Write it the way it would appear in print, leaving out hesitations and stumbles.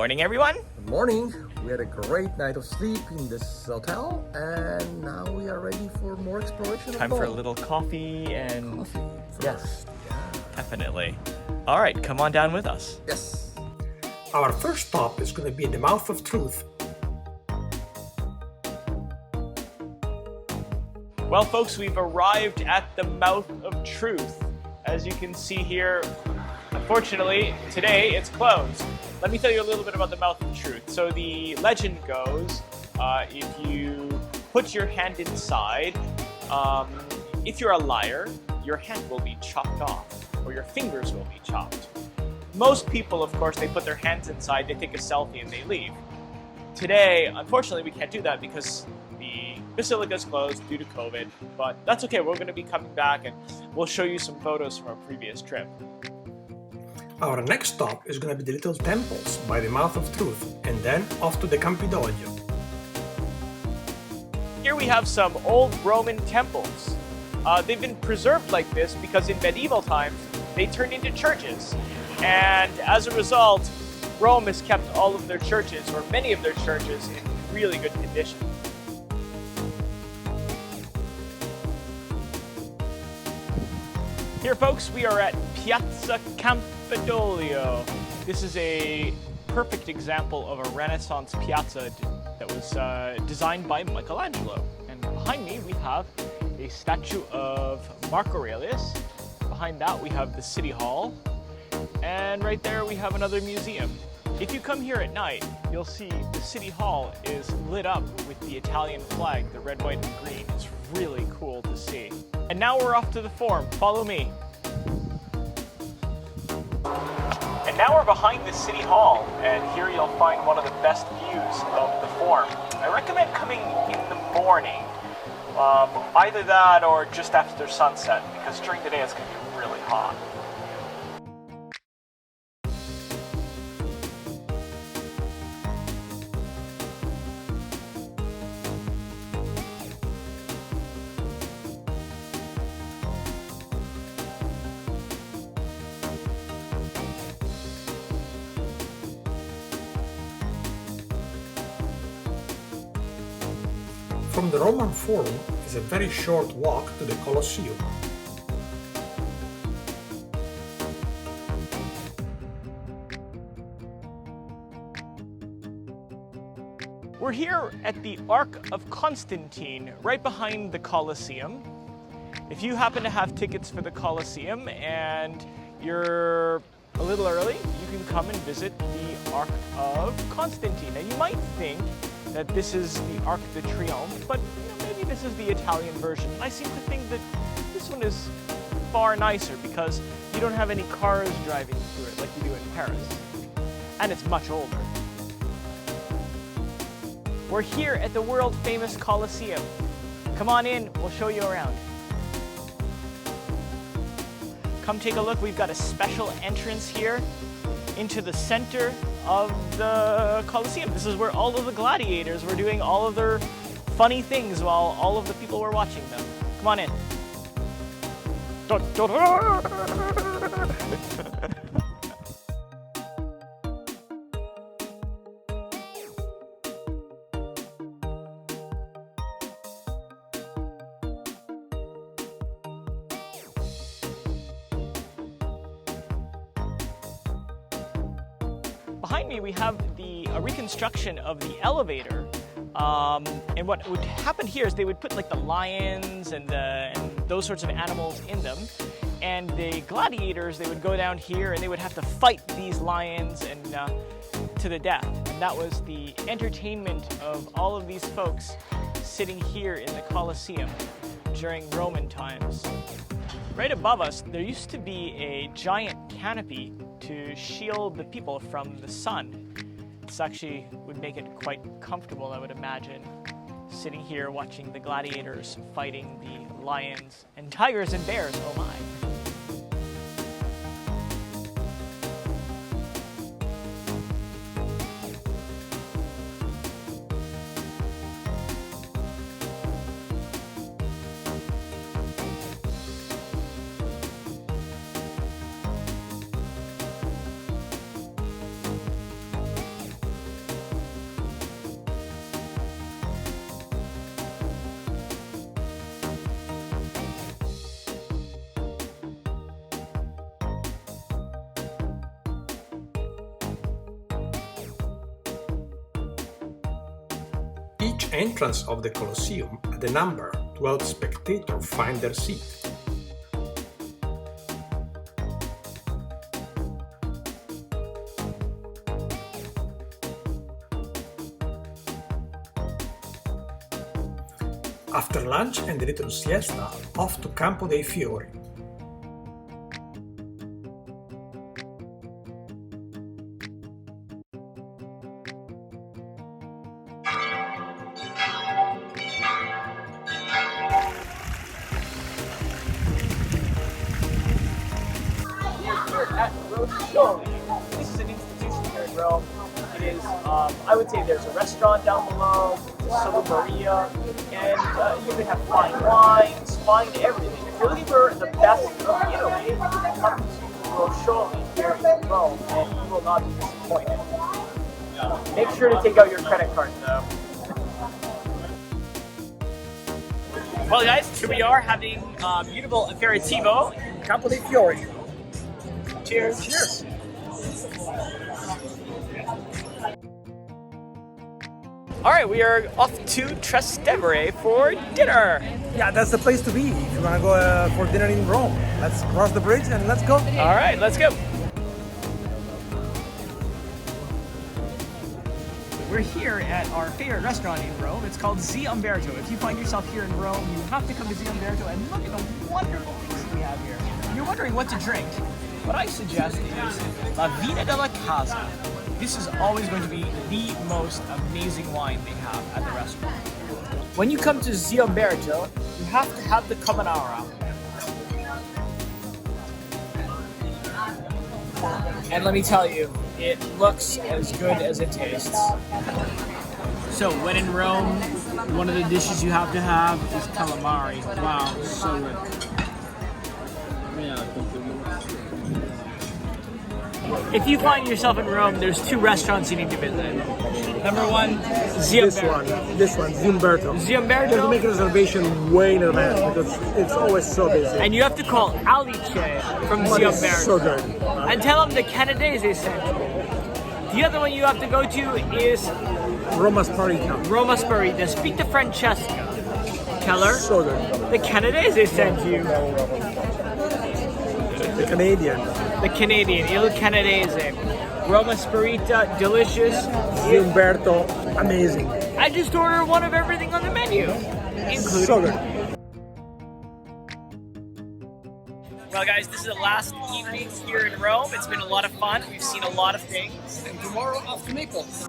morning, everyone. Good morning. We had a great night of sleep in this hotel, and now we are ready for more exploration. Time for a little coffee and coffee first. Yes, Yeah. definitely. All right, come on down with us. Yes. Our first stop is going to be in the Mouth of Truth. Well, folks, we've arrived at the Mouth of Truth. As you can see here, unfortunately, today it's closed. Let me tell you a little bit about the Mouth of Truth. So the legend goes, if you put your hand inside, if you're a liar, your hand will be chopped off, or your fingers will be chopped. Most people, of course, they put their hands inside, they take a selfie, and they leave. Today, unfortunately, we can't do that because the Basilica is closed due to COVID, but that's okay. We're going to be coming back, and we'll show you some photos from our previous trip. Our next stop is going to be the little temples by the Mouth of Truth, and then off to the Campidoglio. Here we have some old Roman temples. They've been preserved like this because in medieval times, they turned into churches. And as a result, Rome has kept all of their churches, or many of their churches, in really good condition. Here, folks, we are at Piazza Campidoglio. This is a perfect example of a Renaissance piazza that was designed by Michelangelo. And behind me, we have a statue of Marco Aurelio. Behind that, we have the City Hall. And right there, we have another museum. If you come here at night, you'll see the City Hall is lit up with the Italian flag, the red, white, and green. It's really cool to see. And now we're off to the Forum. Follow me. And now we're behind the City Hall, and here you'll find one of the best views of the Forum. I recommend coming in the morning, either that or just after sunset, because during the day it's going to be really hot. From the Roman Forum is a very short walk to the Colosseum. We're here at the Ark of Constantine, right behind the Colosseum. If you happen to have tickets for the Colosseum and you're a little early, you can come and visit the Ark of Constantine. Now you might think that this is the Arc de Triomphe, but maybe this is the Italian version. I seem to think that this one is far nicer because you don't have any cars driving through it like you do in Paris. And it's much older. We're here at the world-famous Colosseum. Come on in, we'll show you around. Come take a look, we've got a special entrance here into the center of the Colosseum. This is where all of the gladiators were doing all of their funny things while all of the people were watching them. Come on in. Behind me, we have a reconstruction of the elevator. And what would happen here is they would put like the lions and those sorts of animals in them. And the gladiators, they would go down here and they would have to fight these lions and to the death. And that was the entertainment of all of these folks sitting here in the Colosseum during Roman times. Right above us, there used to be a giant canopy to shield the people from the sun. This actually would make it quite comfortable, I would imagine, sitting here watching the gladiators fighting the lions and tigers and bears, oh my. each entrance of the Colosseum had a number to help spectators find their seat. After lunch and a little siesta, off to Campo de Fiori. At Colosseum. This is an institution here in Rome. It is, I would say there's a restaurant down below, Solo Maria, and you can have fine wines, fine everything. If you're looking for the best of Italy, come to Colosseum here in Rome, and you will not be disappointed. Make sure to take out your credit card though. Well guys, here we are having beautiful aperitivo in Campo de Fiori. Cheers. Cheers. All right, we are off to Trastevere for dinner. Yeah, that's the place to be if you want to go for dinner in Rome. Let's cross the bridge and let's go. All right, let's go. We're here at our favorite restaurant in Rome. It's called Zia Umberto. If you find yourself here in Rome, you have to come to Zia Umberto and look at the wonderful things we have here. You're wondering what to drink. What I suggest is La Vina della Casa. This is always going to be the most amazing wine they have at the restaurant. When you come to Zia Umberto, you have to have the carbonara. And let me tell you, it looks as good as it tastes. So when in Rome, one of the dishes you have to have is calamari. Wow, so good. If you find yourself in Rome, there's two restaurants you need to visit. Number one, Zia Umberto. This one, Zia Umberto. Zia You have to Umberto. make a reservation way in advance because it's always so busy. And you have to call Alice from But Zia it's Umberto. so good. And tell them the Canadese sent you. The other one you have to go to is Roma Sparita. Roma Sparita. Speak to Francesca. Tell her So good. the Canadese sent you. The Canadian. The Canadian, Il Canadese. Roma Sparita, delicious. Zia Umberto, amazing. I just ordered one of everything on the menu, including. So good. Well, guys, this is the last evening here in Rome. It's been a lot of fun. We've seen a lot of things. And tomorrow off to Naples.